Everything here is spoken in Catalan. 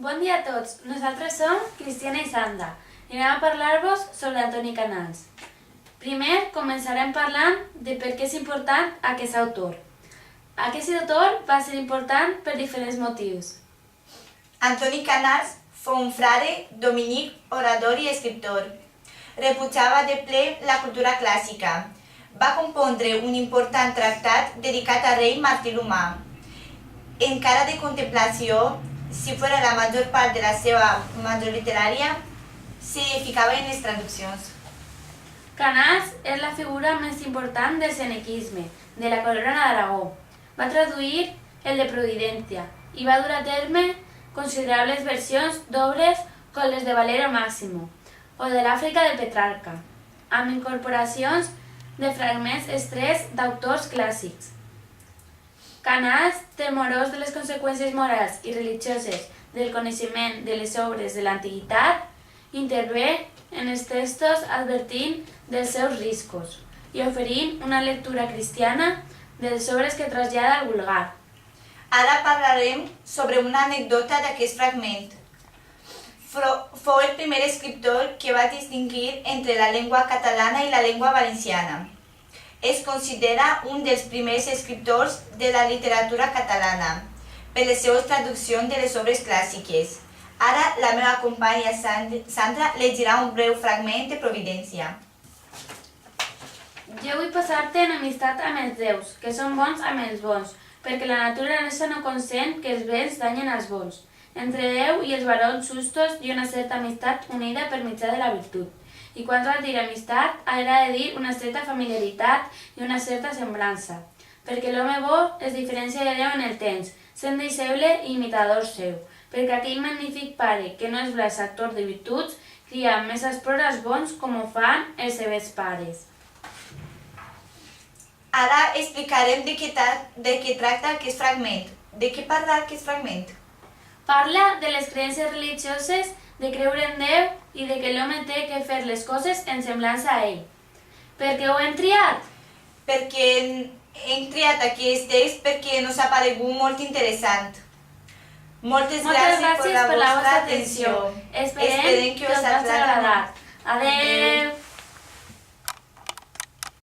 Bon dia a tots, nosaltres som Cristiana i Sandra i anem a parlar-vos sobre Antoni Canals. Primer començarem parlant de per què és important aquest autor. Aquest autor va ser important per diferents motius. Antoni Canals fou un frare dominic, orador i escriptor. Rebutjava de ple la cultura clàssica. Va compondre un important tractat dedicat al rei Martí l'Humà. Encara de contemplació, si fora la major part de la seva major literària, se ficava en les traduccions. Canals és la figura més important del senequisme, de la corona d'Aragó. Va traduir el de Providencia i va dur a terme considerables versions d'obres com les de Valero Máximo o de l'Àfrica de Petrarca, amb incorporacions de fragments extrets d'autors clàssics. Canals, temorós de les conseqüències morals i religioses del coneixement de les obres de l'antiguitat, intervé en els textos advertint dels seus riscos i oferint una lectura cristiana de les obres que trasllada al vulgar. Ara parlarem sobre una anècdota d'aquest fragment. Fou el primer escriptor que va distingir entre la llengua catalana i la llengua valenciana. Es considera un dels primers escriptors de la literatura catalana per les seves traduccions de les obres clàssiques. Ara la meva companya Sandra llegirà un breu fragment de Providència. Jo vull passar-te en amistat amb els déus, que són bons amb els bons, perquè la naturalesa no consent que els béns danyen els bons. Entre Déu i els barons justos hi ha una certa amistat unida per mitjà de la virtut. I quan es dir amistat, era de dir una certa familiaritat i una certa semblança, perquè l'home bo es diferencia de Déu en el temps, sent deixeble i imitador seu, perquè aquell magnífic pare, que no és blas actor de virtuts, cria més esplores bons com ho fan els seus pares. Ara explicarem de què tracta aquest fragment. De què parla aquest fragment? Parla de les creences religioses, de creure en Déu i de que l'home té que fer les coses en semblança a ell. Per què ho hem triat? Perquè hem triat aquest text perquè nos ha paregut molt interessant. Moltes gràcies per la vostra atenció. Esperem que us hagi agradat. Adeu!